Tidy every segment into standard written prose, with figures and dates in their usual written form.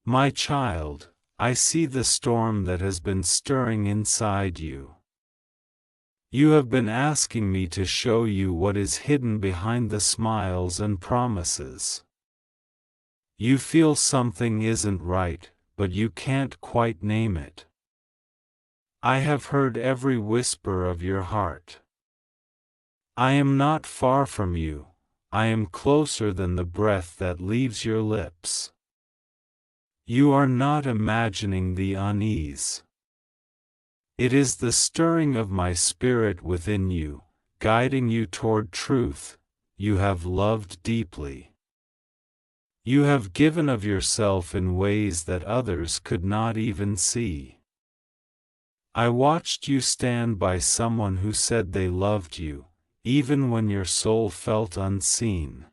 My child, I see the storm that has been stirring inside you. You have been asking me to show you what is hidden behind the smiles and promises. You feel something isn't right, but you can't quite name it. I have heard every whisper of your heart. I am not far from you, I am closer than the breath that leaves your lips. You are not imagining the unease. It is the stirring of my spirit within you, guiding you toward truth. You have loved deeply. You have given of yourself in ways that others could not even see. I watched you stand by someone who said they loved you, even when your soul felt unseen.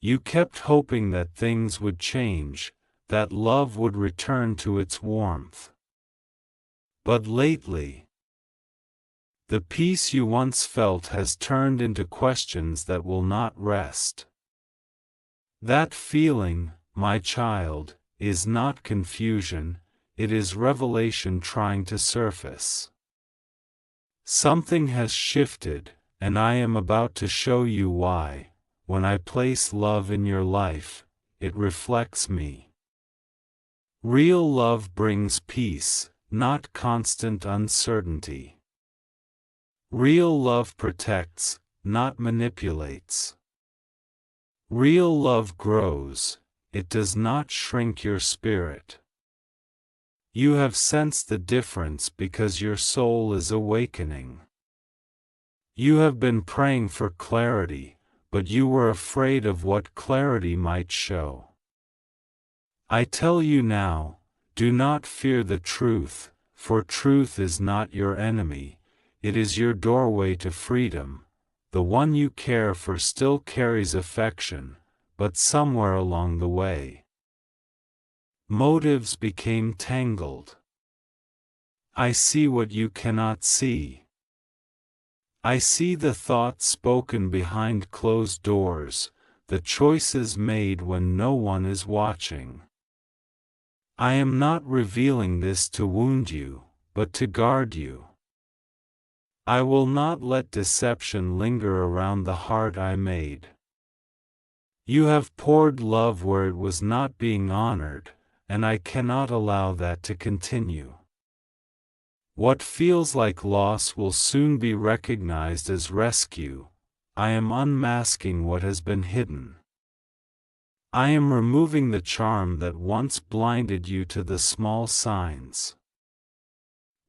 You kept hoping that things would change, that love would return to its warmth. But lately, the peace you once felt has turned into questions that will not rest. That feeling, my child, is not confusion, it is revelation trying to surface. Something has shifted, and I am about to show you why. When I place love in your life, it reflects me. Real love brings peace, not constant uncertainty. Real love protects, not manipulates. Real love grows, it does not shrink your spirit. You have sensed the difference because your soul is awakening. You have been praying for clarity, but you were afraid of what clarity might show. I tell you now, do not fear the truth, for truth is not your enemy, it is your doorway to freedom. The one you care for still carries affection, but somewhere along the way, motives became tangled. I see what you cannot see. I see the thoughts spoken behind closed doors, the choices made when no one is watching. I am not revealing this to wound you, but to guard you. I will not let deception linger around the heart I made. You have poured love where it was not being honored, and I cannot allow that to continue. What feels like loss will soon be recognized as rescue. I am unmasking what has been hidden. I am removing the charm that once blinded you to the small signs.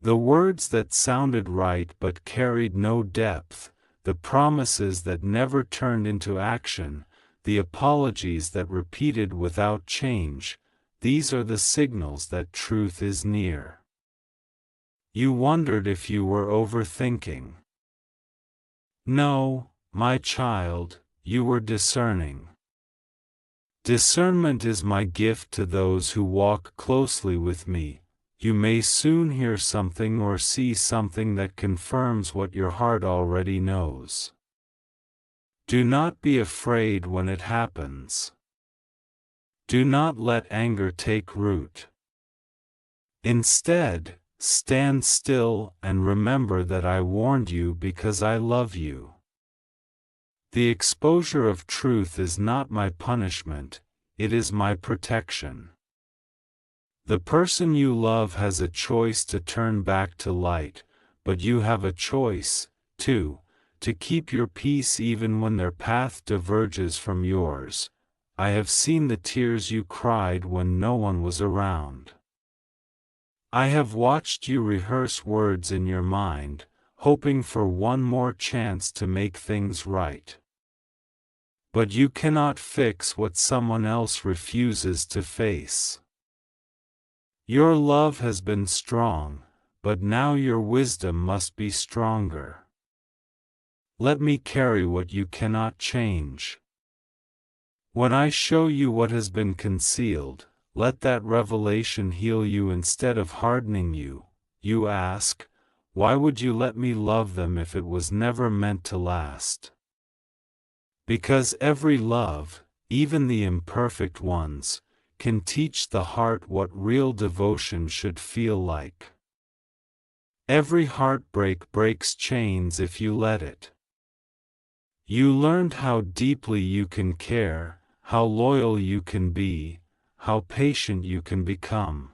The words that sounded right but carried no depth, the promises that never turned into action, the apologies that repeated without change, these are the signals that truth is near. You wondered if you were overthinking. No, my child, you were discerning. Discernment is my gift to those who walk closely with me. You may soon hear something or see something that confirms what your heart already knows. Do not be afraid when it happens. Do not let anger take root. Instead, stand still and remember that I warned you because I love you. The exposure of truth is not my punishment, it is my protection. The person you love has a choice to turn back to light, but you have a choice, too, to keep your peace even when their path diverges from yours. I have seen the tears you cried when no one was around. I have watched you rehearse words in your mind, hoping for one more chance to make things right. But you cannot fix what someone else refuses to face. Your love has been strong, but now your wisdom must be stronger. Let me carry what you cannot change. When I show you what has been concealed, let that revelation heal you instead of hardening you. You ask, why would you let me love them if it was never meant to last? Because every love, even the imperfect ones, can teach the heart what real devotion should feel like. Every heartbreak breaks chains if you let it. You learned how deeply you can care, how loyal you can be, how patient you can become.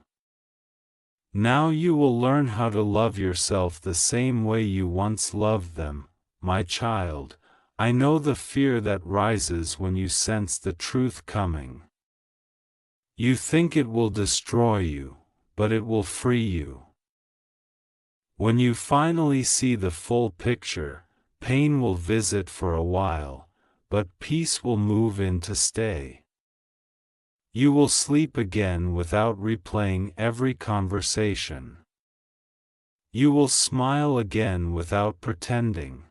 Now you will learn how to love yourself the same way you once loved them, my child. I know the fear that rises when you sense the truth coming. You think it will destroy you, but it will free you. When you finally see the full picture, pain will visit for a while, but peace will move in to stay. You will sleep again without replaying every conversation. You will smile again without pretending.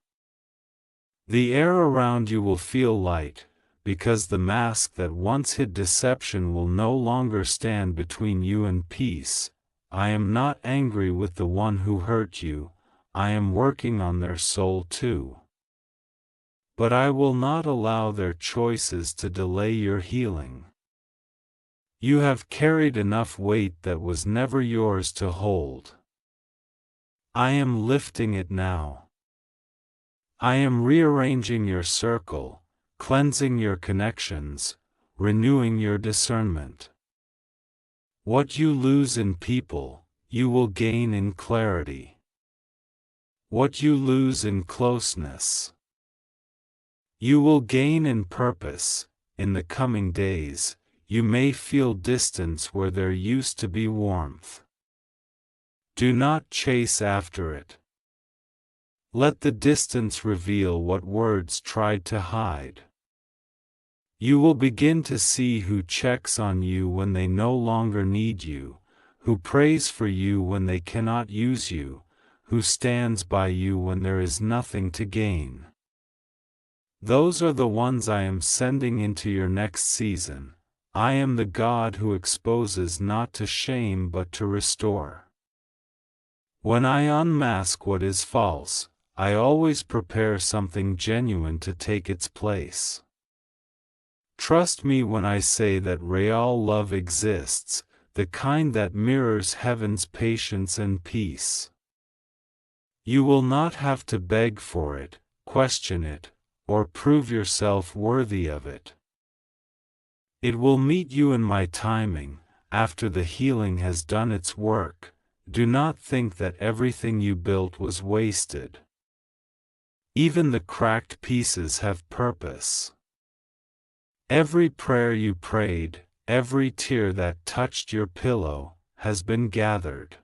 The air around you will feel light, because the mask that once hid deception will no longer stand between you and peace. I am not angry with the one who hurt you, I am working on their soul too. But I will not allow their choices to delay your healing. You have carried enough weight that was never yours to hold. I am lifting it now. I am rearranging your circle, cleansing your connections, renewing your discernment. What you lose in people, you will gain in clarity. What you lose in closeness, you will gain in purpose. In the coming days, you may feel distance where there used to be warmth. Do not chase after it. Let the distance reveal what words tried to hide. You will begin to see who checks on you when they no longer need you, who prays for you when they cannot use you, who stands by you when there is nothing to gain. Those are the ones I am sending into your next season. I am the God who exposes not to shame but to restore. When I unmask what is false, I always prepare something genuine to take its place. Trust me when I say that real love exists, the kind that mirrors heaven's patience and peace. You will not have to beg for it, question it, or prove yourself worthy of it. It will meet you in my timing, after the healing has done its work. Do not think that everything you built was wasted. Even the cracked pieces have purpose. Every prayer you prayed, every tear that touched your pillow, has been gathered.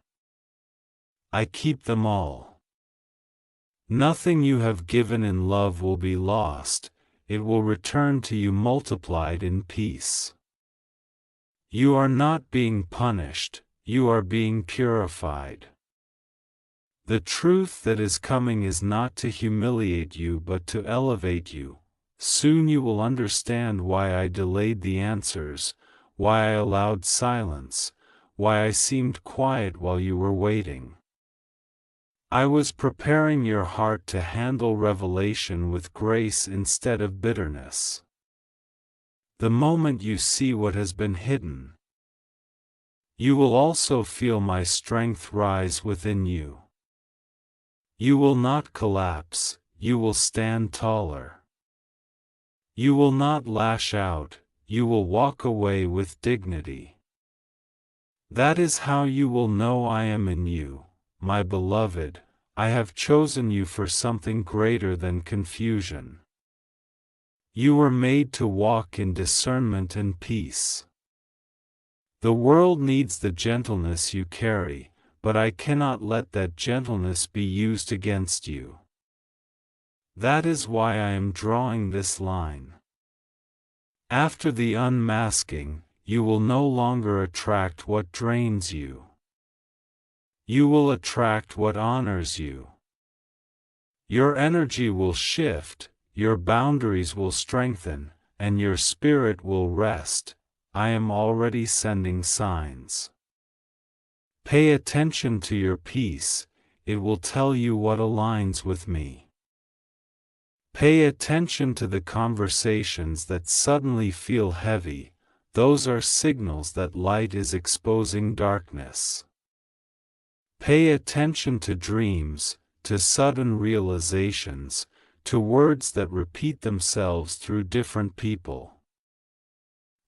I keep them all. Nothing you have given in love will be lost, it will return to you multiplied in peace. You are not being punished, you are being purified. The truth that is coming is not to humiliate you but to elevate you. Soon you will understand why I delayed the answers, why I allowed silence, why I seemed quiet while you were waiting. I was preparing your heart to handle revelation with grace instead of bitterness. The moment you see what has been hidden, you will also feel my strength rise within you. You will not collapse, you will stand taller. You will not lash out, you will walk away with dignity. That is how you will know I am in you, my beloved. I have chosen you for something greater than confusion. You were made to walk in discernment and peace. The world needs the gentleness you carry, but I cannot let that gentleness be used against you. That is why I am drawing this line. After the unmasking, you will no longer attract what drains you. You will attract what honors you. Your energy will shift, your boundaries will strengthen, and your spirit will rest. I am already sending signs. Pay attention to your peace, it will tell you what aligns with me. Pay attention to the conversations that suddenly feel heavy, those are signals that light is exposing darkness. Pay attention to dreams, to sudden realizations, to words that repeat themselves through different people.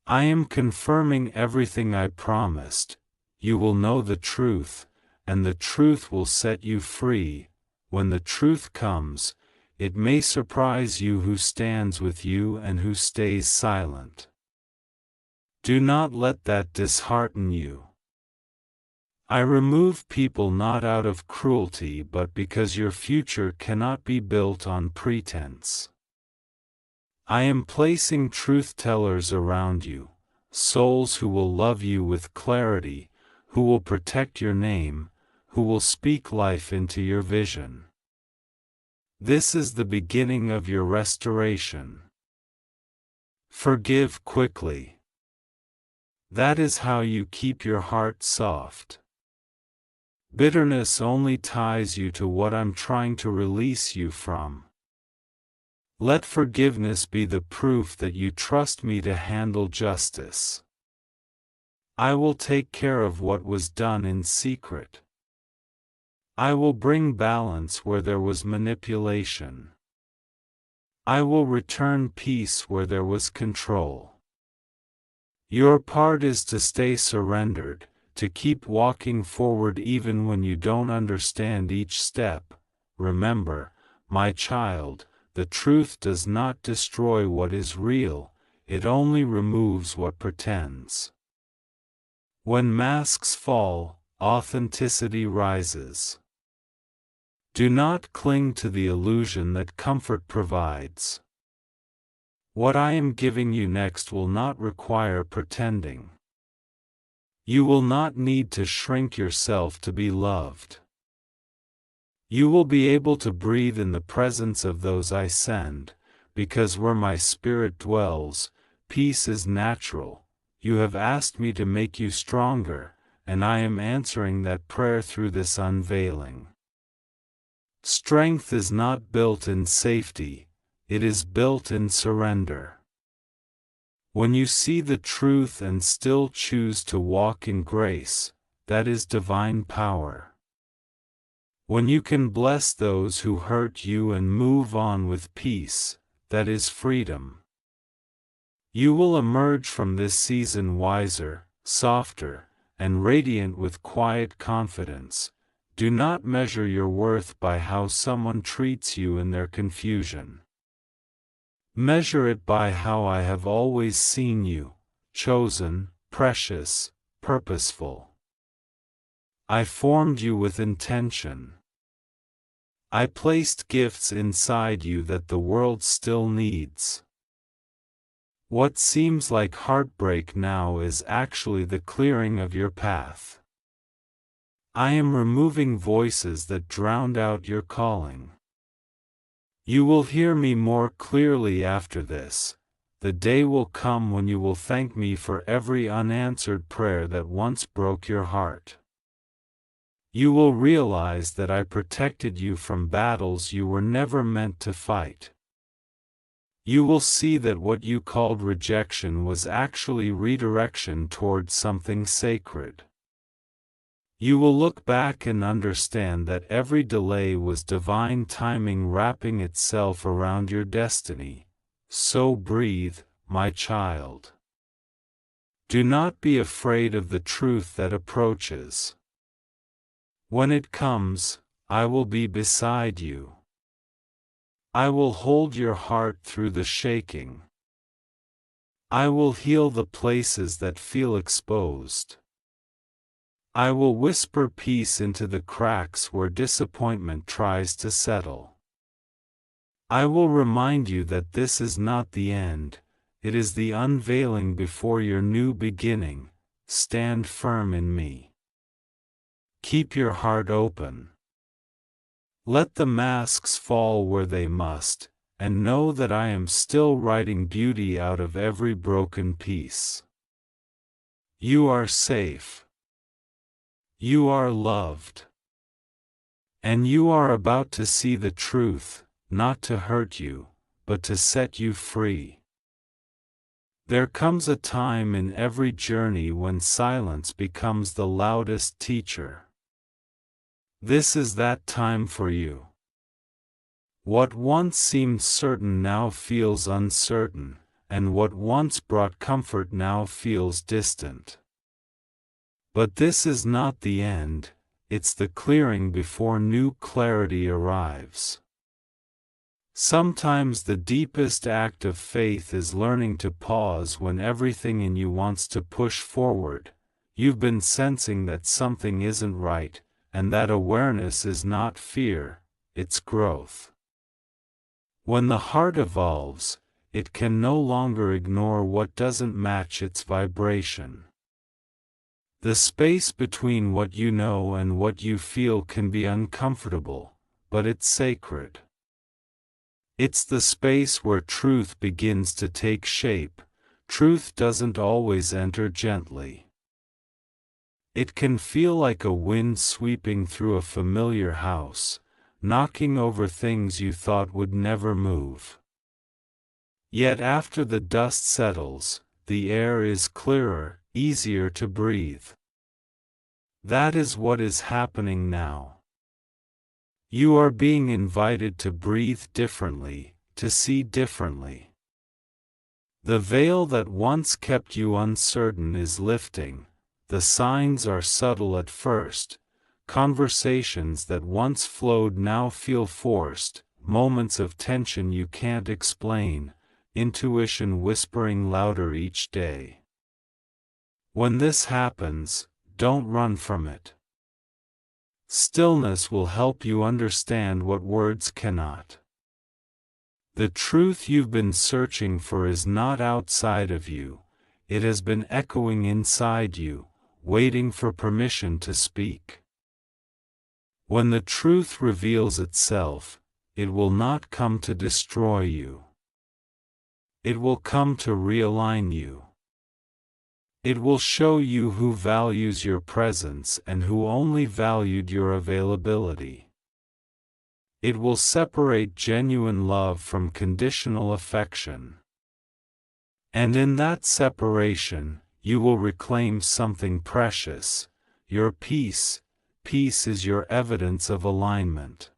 I am confirming everything I promised. You will know the truth, and the truth will set you free. When the truth comes, it may surprise you who stands with you and who stays silent. Do not let that dishearten you. I remove people not out of cruelty but because your future cannot be built on pretense. I am placing truth-tellers around you, souls who will love you with clarity, who will protect your name, who will speak life into your vision. This is the beginning of your restoration. Forgive quickly. That is how you keep your heart soft. Bitterness only ties you to what I'm trying to release you from. Let forgiveness be the proof that you trust me to handle justice. I will take care of what was done in secret. I will bring balance where there was manipulation. I will return peace where there was control. Your part is to stay surrendered, to keep walking forward even when you don't understand each step. Remember, my child, the truth does not destroy what is real, it only removes what pretends. When masks fall, authenticity rises. Do not cling to the illusion that comfort provides. What I am giving you next will not require pretending. You will not need to shrink yourself to be loved. You will be able to breathe in the presence of those I send, because where my spirit dwells, peace is natural. You have asked me to make you stronger, and I am answering that prayer through this unveiling. Strength is not built in safety, it is built in surrender. When you see the truth and still choose to walk in grace, that is divine power. When you can bless those who hurt you and move on with peace, that is freedom. You will emerge from this season wiser, softer, and radiant with quiet confidence. Do not measure your worth by how someone treats you in their confusion. Measure it by how I have always seen you, chosen, precious, purposeful. I formed you with intention. I placed gifts inside you that the world still needs. What seems like heartbreak now is actually the clearing of your path. I am removing voices that drowned out your calling. You will hear me more clearly after this. The day will come when you will thank me for every unanswered prayer that once broke your heart. You will realize that I protected you from battles you were never meant to fight. You will see that what you called rejection was actually redirection towards something sacred. You will look back and understand that every delay was divine timing wrapping itself around your destiny. So breathe, my child. Do not be afraid of the truth that approaches. When it comes, I will be beside you. I will hold your heart through the shaking. I will heal the places that feel exposed. I will whisper peace into the cracks where disappointment tries to settle. I will remind you that this is not the end, it is the unveiling before your new beginning. Stand firm in me. Keep your heart open. Let the masks fall where they must, and know that I am still writing beauty out of every broken piece. You are safe. You are loved. And you are about to see the truth, not to hurt you, but to set you free. There comes a time in every journey when silence becomes the loudest teacher. This is that time for you. What once seemed certain now feels uncertain, and what once brought comfort now feels distant. But this is not the end, it's the clearing before new clarity arrives. Sometimes the deepest act of faith is learning to pause when everything in you wants to push forward. You've been sensing that something isn't right, and that awareness is not fear, it's growth. When the heart evolves, it can no longer ignore what doesn't match its vibration. The space between what you know and what you feel can be uncomfortable, but it's sacred. It's the space where truth begins to take shape. Truth doesn't always enter gently. It can feel like a wind sweeping through a familiar house, knocking over things you thought would never move. Yet after the dust settles, the air is clearer, easier to breathe. That is what is happening now. You are being invited to breathe differently, to see differently. The veil that once kept you uncertain is lifting. The signs are subtle at first. Conversations that once flowed now feel forced, moments of tension you can't explain, intuition whispering louder each day. When this happens, don't run from it. Stillness will help you understand what words cannot. The truth you've been searching for is not outside of you, it has been echoing inside you, waiting for permission to speak. When the truth reveals itself, it will not come to destroy you. It will come to realign you. It will show you who values your presence and who only valued your availability. It will separate genuine love from conditional affection. And in that separation, you will reclaim something precious, your peace. Peace is your evidence of alignment.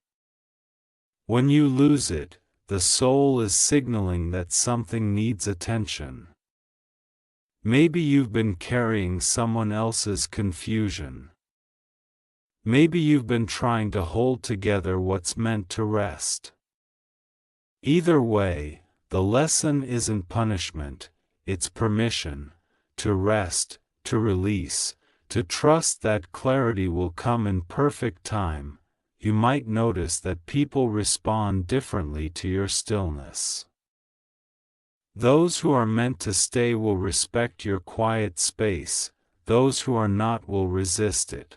When you lose it, the soul is signaling that something needs attention. Maybe you've been carrying someone else's confusion. Maybe you've been trying to hold together what's meant to rest. Either way, the lesson isn't punishment, it's permission, to rest, to release, to trust that clarity will come in perfect time. You might notice that people respond differently to your stillness. Those who are meant to stay will respect your quiet space, those who are not will resist it.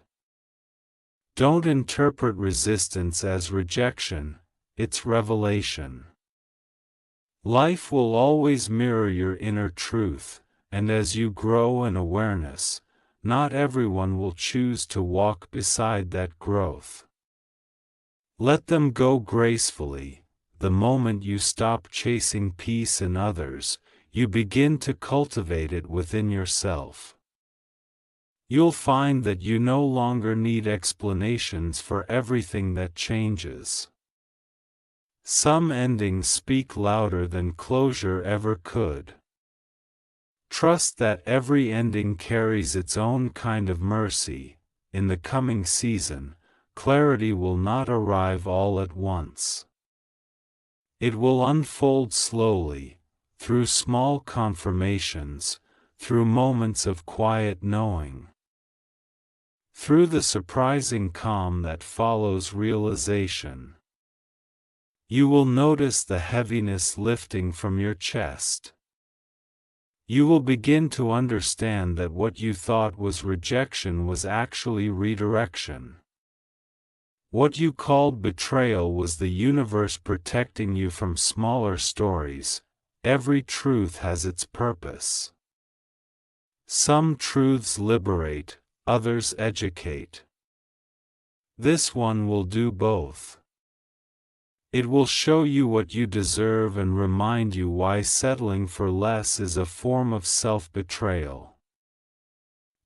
Don't interpret resistance as rejection, it's revelation. Life will always mirror your inner truth, and as you grow in awareness, not everyone will choose to walk beside that growth. Let them go gracefully. The moment you stop chasing peace in others, you begin to cultivate it within yourself. You'll find that you no longer need explanations for everything that changes. Some endings speak louder than closure ever could. Trust that every ending carries its own kind of mercy. In the coming season, clarity will not arrive all at once. It will unfold slowly, through small confirmations, through moments of quiet knowing. Through the surprising calm that follows realization. You will notice the heaviness lifting from your chest. You will begin to understand that what you thought was rejection was actually redirection. What you called betrayal was the universe protecting you from smaller stories. Every truth has its purpose. Some truths liberate, others educate. This one will do both. It will show you what you deserve and remind you why settling for less is a form of self-betrayal.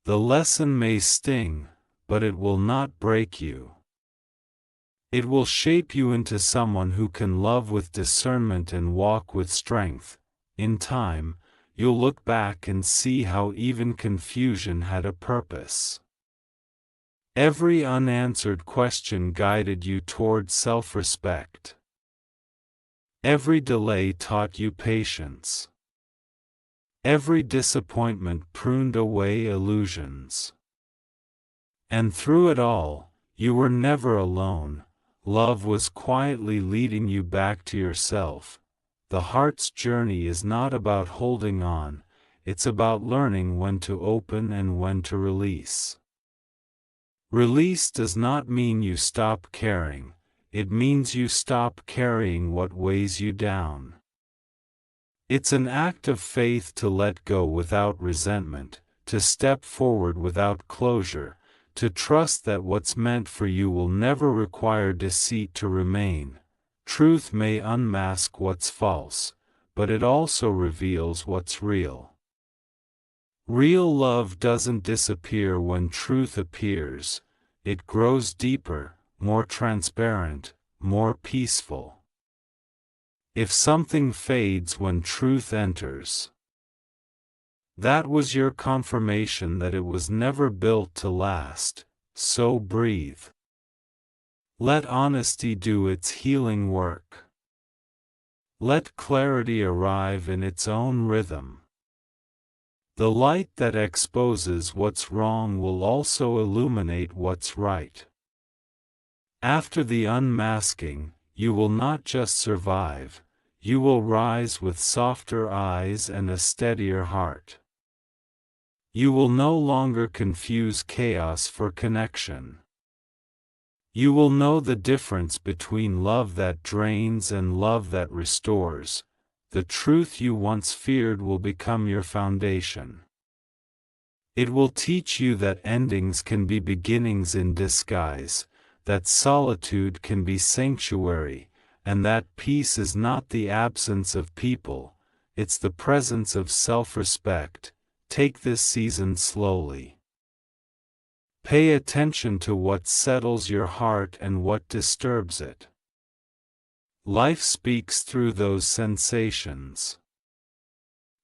The lesson may sting, but it will not break you. It will shape you into someone who can love with discernment and walk with strength. In time, you'll look back and see how even confusion had a purpose. Every unanswered question guided you toward self-respect. Every delay taught you patience. Every disappointment pruned away illusions. And through it all, you were never alone. Love was quietly leading you back to yourself. The heart's journey is not about holding on, it's about learning when to open and when to release. Release does not mean you stop caring, it means you stop carrying what weighs you down. It's an act of faith to let go without resentment, to step forward without closure, to trust that what's meant for you will never require deceit to remain. Truth may unmask what's false, but it also reveals what's real. Real love doesn't disappear when truth appears, it grows deeper, more transparent, more peaceful. If something fades when truth enters, that was your confirmation that it was never built to last, so breathe. Let honesty do its healing work. Let clarity arrive in its own rhythm. The light that exposes what's wrong will also illuminate what's right. After the unmasking, you will not just survive, you will rise with softer eyes and a steadier heart. You will no longer confuse chaos for connection. You will know the difference between love that drains and love that restores. The truth you once feared will become your foundation. It will teach you that endings can be beginnings in disguise, that solitude can be sanctuary, and that peace is not the absence of people, it's the presence of self-respect. Take this season slowly. Pay attention to what settles your heart and what disturbs it. Life speaks through those sensations.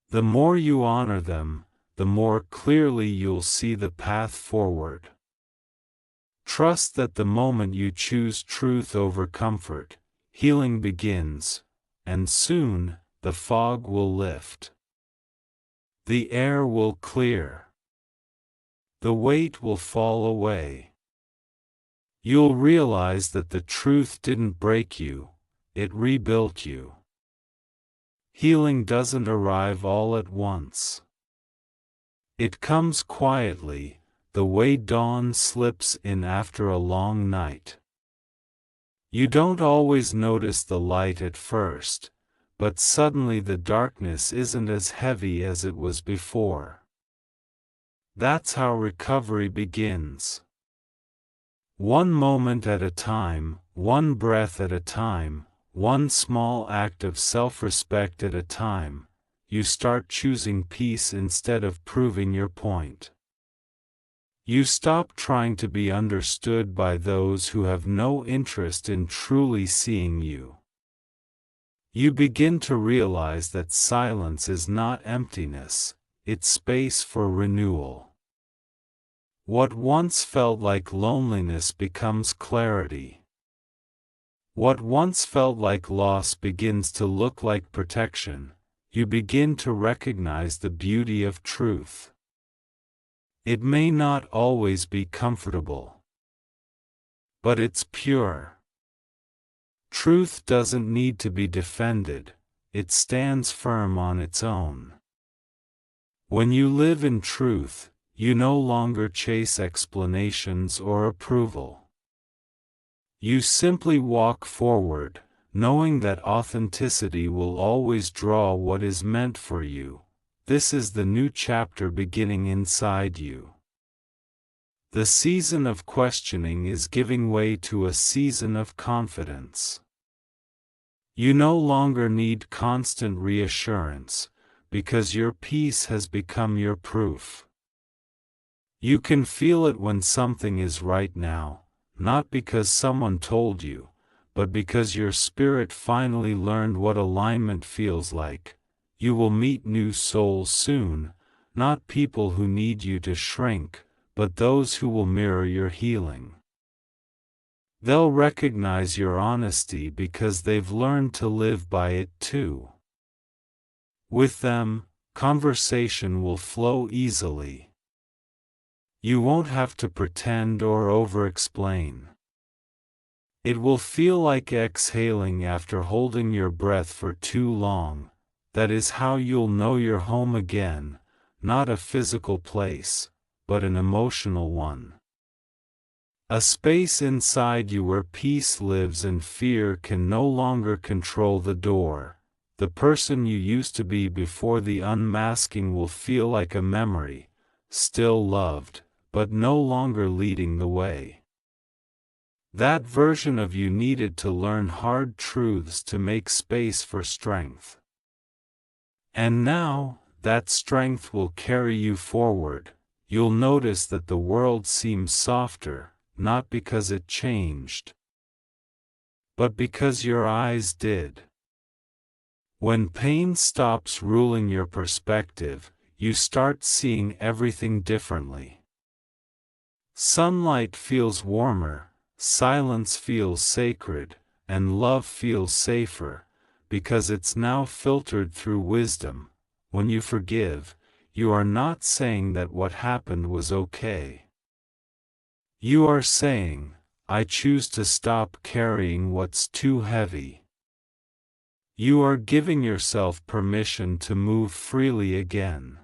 The more you honor them, the more clearly you'll see the path forward. Trust that the moment you choose truth over comfort, healing begins, and soon, the fog will lift. The air will clear. The weight will fall away. You'll realize that the truth didn't break you, it rebuilt you. Healing doesn't arrive all at once. It comes quietly, the way dawn slips in after a long night. You don't always notice the light at first, but suddenly the darkness isn't as heavy as it was before. That's how recovery begins. One moment at a time, one breath at a time, one small act of self-respect at a time, you start choosing peace instead of proving your point. You stop trying to be understood by those who have no interest in truly seeing you. You begin to realize that silence is not emptiness, it's space for renewal. What once felt like loneliness becomes clarity. What once felt like loss begins to look like protection. You begin to recognize the beauty of truth. It may not always be comfortable, but it's pure. Truth doesn't need to be defended, it stands firm on its own. When you live in truth, you no longer chase explanations or approval. You simply walk forward, knowing that authenticity will always draw what is meant for you. This is the new chapter beginning inside you. The season of questioning is giving way to a season of confidence. You no longer need constant reassurance, because your peace has become your proof. You can feel it when something is right now, not because someone told you, but because your spirit finally learned what alignment feels like. You will meet new souls soon, not people who need you to shrink, but those who will mirror your healing. They'll recognize your honesty because they've learned to live by it too. With them, conversation will flow easily. You won't have to pretend or over-explain. It will feel like exhaling after holding your breath for too long. That is how you'll know you're home again, not a physical place, but an emotional one. A space inside you where peace lives and fear can no longer control the door. The person you used to be before the unmasking will feel like a memory, still loved, but no longer leading the way. That version of you needed to learn hard truths to make space for strength. And now, that strength will carry you forward. You'll notice that the world seems softer, not because it changed, but because your eyes did. When pain stops ruling your perspective, you start seeing everything differently. Sunlight feels warmer, silence feels sacred, and love feels safer, because it's now filtered through wisdom. When you forgive, you are not saying that what happened was okay. You are saying, I choose to stop carrying what's too heavy. You are giving yourself permission to move freely again.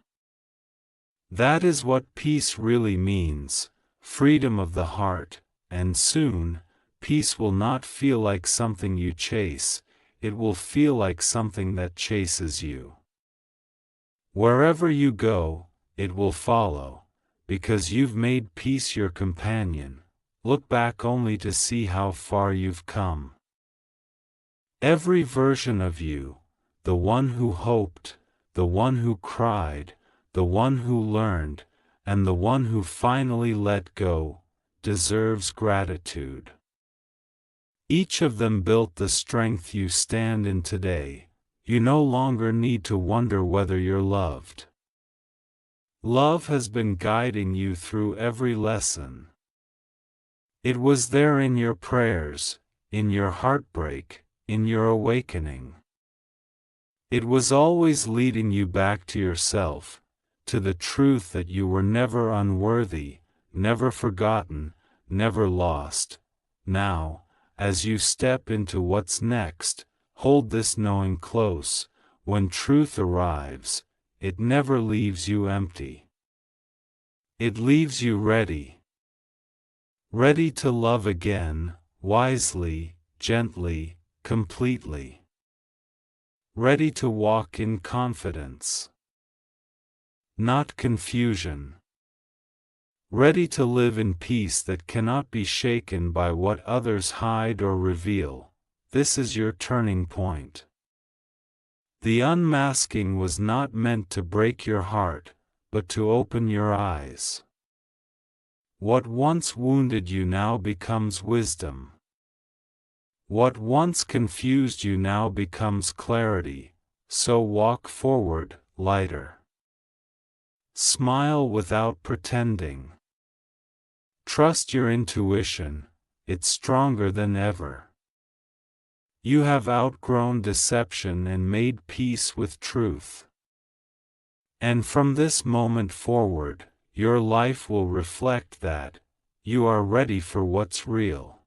That is what peace really means, freedom of the heart, and soon, peace will not feel like something you chase, it will feel like something that chases you. Wherever you go, it will follow, because you've made peace your companion. Look back only to see how far you've come. Every version of you, the one who hoped, the one who cried, the one who learned, and the one who finally let go, deserves gratitude. Each of them built the strength you stand in today. You no longer need to wonder whether you're loved. Love has been guiding you through every lesson. It was there in your prayers, in your heartbreak, in your awakening. It was always leading you back to yourself, to the truth that you were never unworthy, never forgotten, never lost. Now, as you step into what's next, hold this knowing close. When truth arrives, it never leaves you empty. It leaves you ready. Ready to love again, wisely, gently, completely. Ready to walk in confidence, not confusion. Ready to live in peace that cannot be shaken by what others hide or reveal. This is your turning point. The unmasking was not meant to break your heart, but to open your eyes. What once wounded you now becomes wisdom. What once confused you now becomes clarity, so walk forward, lighter. Smile without pretending. Trust your intuition, it's stronger than ever. You have outgrown deception and made peace with truth. And from this moment forward, your life will reflect that. You are ready for what's real.